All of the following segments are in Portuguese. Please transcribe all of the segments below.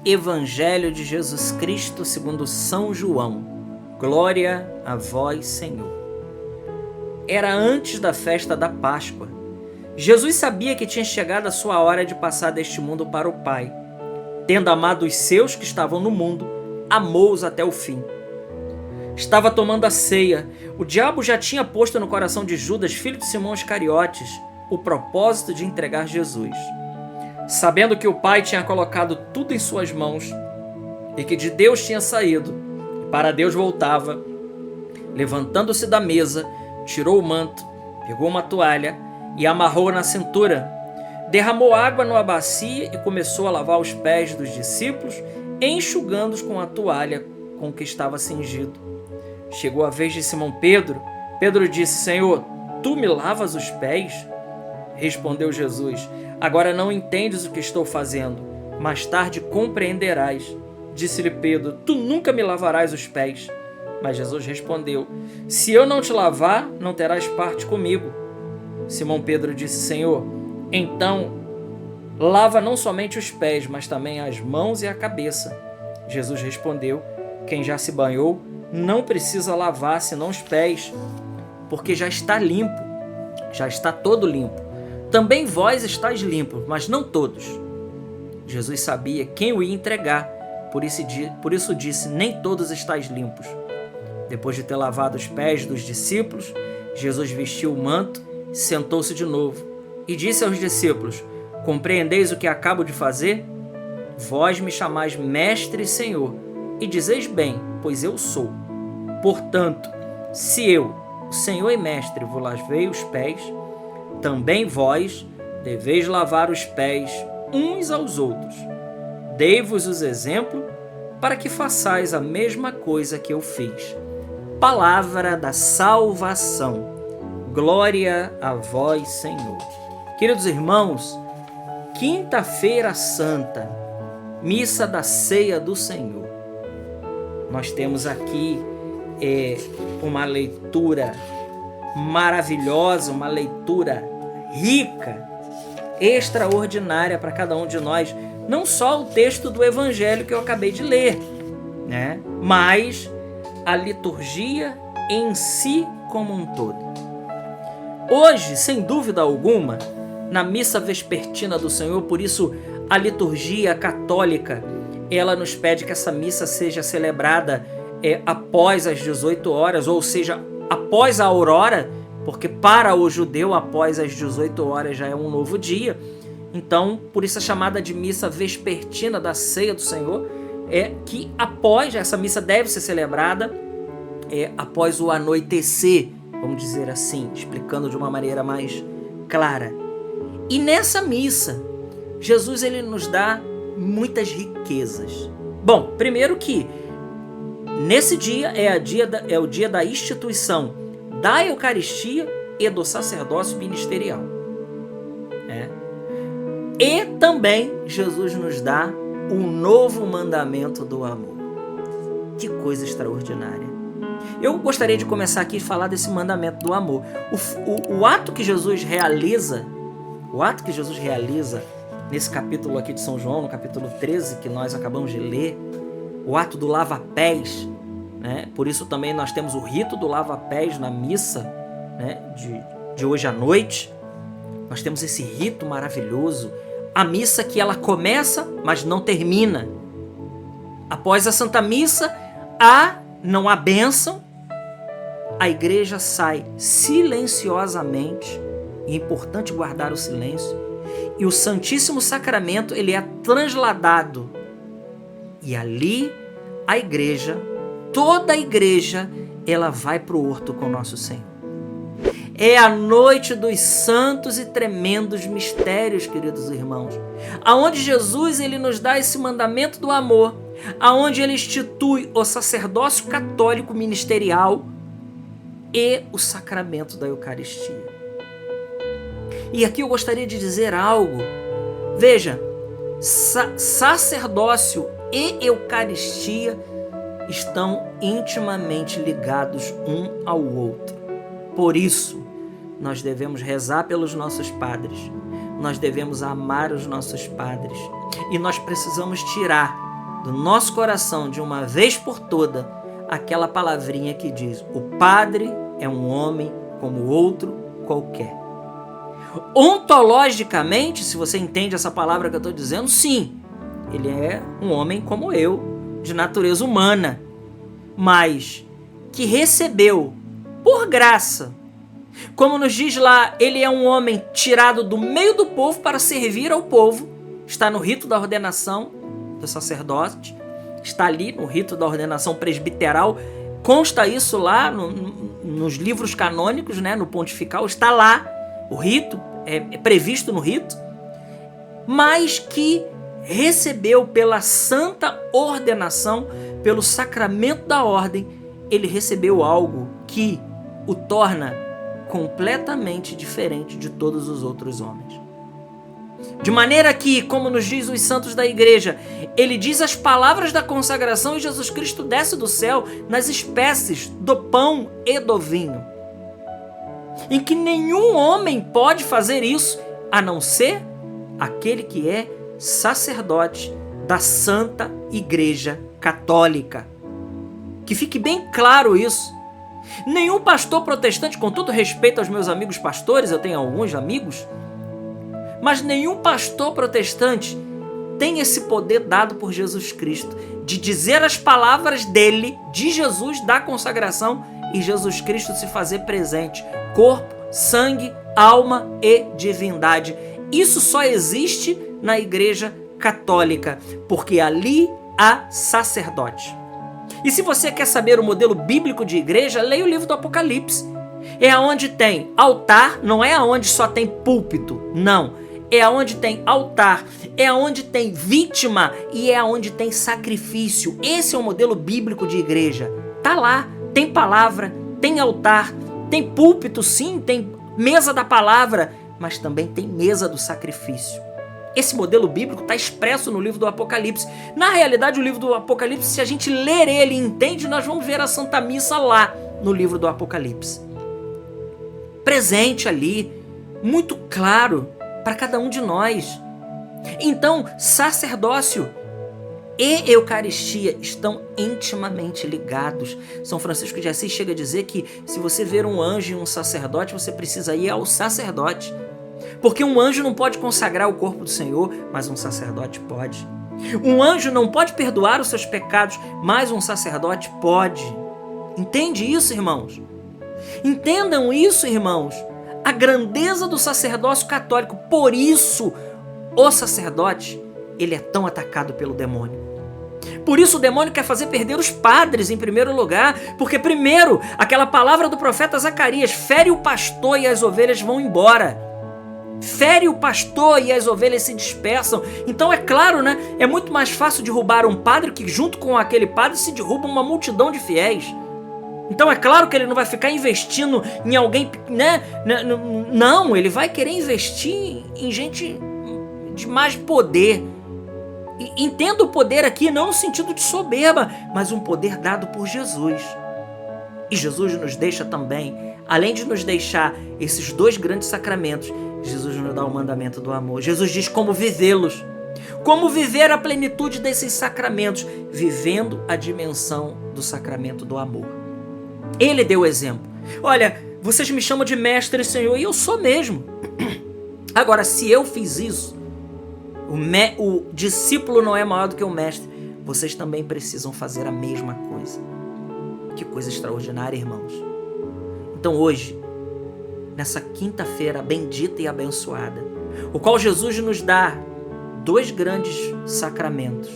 Evangelho de Jesus Cristo segundo São João. Glória a vós, Senhor. Era antes da festa da Páscoa. Jesus sabia que tinha chegado a sua hora de passar deste mundo para o Pai. Tendo amado os seus que estavam no mundo, amou-os até o fim. Estava tomando a ceia. O diabo já tinha posto no coração de Judas, filho de Simão Iscariotes, o propósito de entregar Jesus. Sabendo que o Pai tinha colocado tudo em suas mãos e que de Deus tinha saído e para Deus voltava, levantando-se da mesa, tirou o manto, pegou uma toalha e amarrou na cintura. Derramou água numa bacia e começou a lavar os pés dos discípulos, enxugando-os com a toalha com que estava cingido. Chegou a vez de Simão Pedro. Pedro disse: Senhor, tu me lavas os pés? Respondeu Jesus: Agora não entendes o que estou fazendo, mais tarde compreenderás. Disse-lhe Pedro: Tu nunca me lavarás os pés. Mas Jesus respondeu: Se eu não te lavar, não terás parte comigo. Simão Pedro disse: Senhor, então lava não somente os pés, mas também as mãos e a cabeça. Jesus respondeu: Quem já se banhou não precisa lavar senão os pés, porque já está limpo, já está todo limpo. Também vós estáis limpos, mas não todos. Jesus sabia quem o ia entregar, por isso disse: Nem todos estáis limpos. Depois de ter lavado os pés dos discípulos, Jesus vestiu o manto, sentou-se de novo e disse aos discípulos: Compreendeis o que acabo de fazer? Vós me chamais Mestre e Senhor, e dizeis bem, pois eu sou. Portanto, se eu, o Senhor e Mestre, vos lavei os pés, também vós deveis lavar os pés uns aos outros. Dei-vos os exemplos para que façais a mesma coisa que eu fiz. Palavra da salvação. Glória a vós, Senhor. Queridos irmãos, Quinta-feira Santa, Missa da Ceia do Senhor. Nós temos aqui uma leitura maravilhosa, uma leitura rica, extraordinária para cada um de nós. Não só o texto do Evangelho que eu acabei de ler, né? Mas a liturgia em si como um todo. Hoje, sem dúvida alguma, na missa vespertina do Senhor, por isso a liturgia católica, ela nos pede que essa missa seja celebrada após as 18 horas, ou seja, após a aurora, porque para o judeu, após as 18 horas já é um novo dia. Então, por isso é chamada de missa vespertina da ceia do Senhor, que após, essa missa deve ser celebrada após o anoitecer, vamos dizer assim, explicando de uma maneira mais clara. E nessa missa, Jesus ele nos dá muitas riquezas. Bom, primeiro que nesse dia é o dia da instituição da Eucaristia e do sacerdócio ministerial. E também Jesus nos dá um novo mandamento do amor. Que coisa extraordinária. Eu gostaria de começar aqui a falar desse mandamento do amor. O ato que Jesus realiza, nesse capítulo aqui de São João, no capítulo 13, que nós acabamos de ler, o ato do lava-pés, né? Por isso também nós temos o rito do lava-pés na missa, né? de hoje à noite. Nós temos esse rito maravilhoso, a missa que ela começa, mas não termina. Após a Santa Missa, não há bênção, a igreja sai silenciosamente, é importante guardar o silêncio, e o Santíssimo Sacramento ele é transladado. E ali a igreja, toda a igreja, ela vai para o horto com Nosso Senhor. É a noite dos santos e tremendos mistérios, queridos irmãos, aonde Jesus ele nos dá esse mandamento do amor, aonde ele institui o sacerdócio católico ministerial e o sacramento da Eucaristia. E aqui eu gostaria de dizer algo. Veja, sacerdócio e Eucaristia estão intimamente ligados um ao outro. Por isso, nós devemos rezar pelos nossos padres, nós devemos amar os nossos padres e nós precisamos tirar do nosso coração, de uma vez por toda, aquela palavrinha que diz: o padre é um homem como outro qualquer. Ontologicamente, se você entende essa palavra que eu estou dizendo, sim, ele é um homem como eu, de natureza humana, mas que recebeu, por graça, como nos diz lá, ele é um homem tirado do meio do povo para servir ao povo, está no rito da ordenação do sacerdote, está ali no rito da ordenação presbiteral, consta isso lá nos livros canônicos, né, no pontifical, está lá, o rito é previsto no rito, mas que recebeu pela santa ordenação, pelo sacramento da ordem, ele recebeu algo que o torna completamente diferente de todos os outros homens. De maneira que, como nos diz os santos da igreja, ele diz as palavras da consagração e Jesus Cristo desce do céu nas espécies do pão e do vinho, em que nenhum homem pode fazer isso, a não ser aquele que é sacerdote da Santa Igreja Católica. Que fique bem claro isso. Nenhum pastor protestante, com todo respeito aos meus amigos pastores, eu tenho alguns amigos, mas nenhum pastor protestante tem esse poder dado por Jesus Cristo de dizer as palavras dele, de Jesus, da consagração, e Jesus Cristo se fazer presente, corpo, sangue, alma e divindade. Isso só existe na Igreja Católica, porque ali há sacerdote. E se você quer saber o modelo bíblico de igreja, leia o livro do Apocalipse. É aonde tem altar, não é aonde só tem púlpito, não. É aonde tem altar, é aonde tem vítima e é aonde tem sacrifício. Esse é o modelo bíblico de igreja. Tá lá, tem palavra, tem altar, tem púlpito sim, tem mesa da palavra, mas também tem mesa do sacrifício. Esse modelo bíblico está expresso no livro do Apocalipse. Na realidade, o livro do Apocalipse, se a gente ler ele e entende, nós vamos ver a Santa Missa lá no livro do Apocalipse. Presente ali, muito claro para cada um de nós. Então, sacerdócio e Eucaristia estão intimamente ligados. São Francisco de Assis chega a dizer que se você ver um anjo e um sacerdote, você precisa ir ao sacerdote. Porque um anjo não pode consagrar o corpo do Senhor, mas um sacerdote pode. Um anjo não pode perdoar os seus pecados, mas um sacerdote pode. Entende isso, irmãos? Entendam isso, irmãos. A grandeza do sacerdócio católico. Por isso, o sacerdote, ele é tão atacado pelo demônio. Por isso o demônio quer fazer perder os padres em primeiro lugar, porque primeiro, aquela palavra do profeta Zacarias, fere o pastor e as ovelhas vão embora. Fere o pastor e as ovelhas se dispersam. Então é claro, né? É muito mais fácil derrubar um padre que junto com aquele padre se derruba uma multidão de fiéis. Então é claro que ele não vai ficar investindo em alguém, né? Não, ele vai querer investir em gente de mais poder. E entenda o poder aqui não no sentido de soberba, mas um poder dado por Jesus. E Jesus nos deixa também, além de nos deixar esses dois grandes sacramentos, Jesus nos dá o mandamento do amor. Jesus diz como vivê-los. Como viver a plenitude desses sacramentos, vivendo a dimensão do sacramento do amor. Ele deu o exemplo. Olha, vocês me chamam de mestre, Senhor, e eu sou mesmo. Agora, se eu fiz isso, o discípulo não é maior do que o mestre. Vocês também precisam fazer a mesma coisa. Que coisa extraordinária, irmãos. Então hoje, nessa quinta-feira bendita e abençoada, o qual Jesus nos dá dois grandes sacramentos.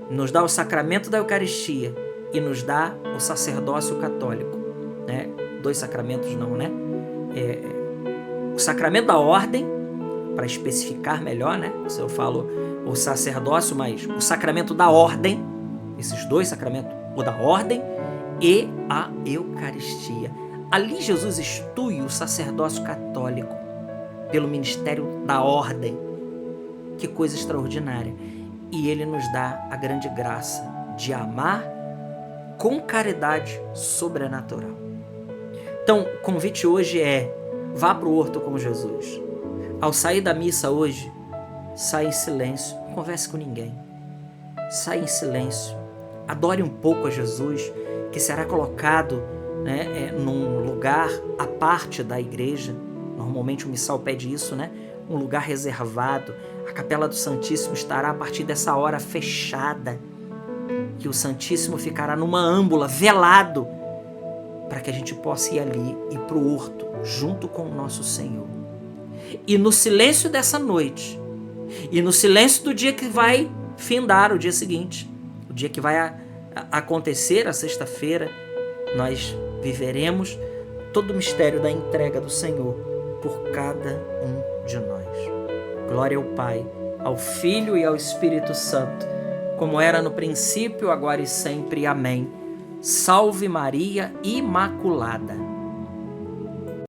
Nos dá o sacramento da Eucaristia e nos dá o sacerdócio católico. Né? Dois sacramentos não, né? O sacramento da ordem, para especificar melhor, né? Se eu falo o sacerdócio, mas o sacramento da ordem, esses dois sacramentos, o da ordem e a Eucaristia. Ali Jesus institui o sacerdócio católico pelo ministério da ordem. Que coisa extraordinária. E ele nos dá a grande graça de amar com caridade sobrenatural. Então, o convite hoje é: vá para o horto com Jesus. Ao sair da missa hoje, saia em silêncio, não converse com ninguém. saia em silêncio, adore um pouco a Jesus, que será colocado, né, num lugar à parte da igreja. Normalmente o missal pede isso, né? Um lugar reservado. A Capela do Santíssimo estará a partir dessa hora fechada, que o Santíssimo ficará numa âmbula, velado, para que a gente possa ir ali, ir para o horto, junto com o nosso Senhor. E no silêncio dessa noite, e no silêncio do dia que vai findar o dia seguinte, o dia que vai acontecer a sexta-feira, nós viveremos todo o mistério da entrega do Senhor por cada um de nós. Glória ao Pai, ao Filho e ao Espírito Santo, como era no princípio, agora e sempre. Amém. Salve Maria Imaculada.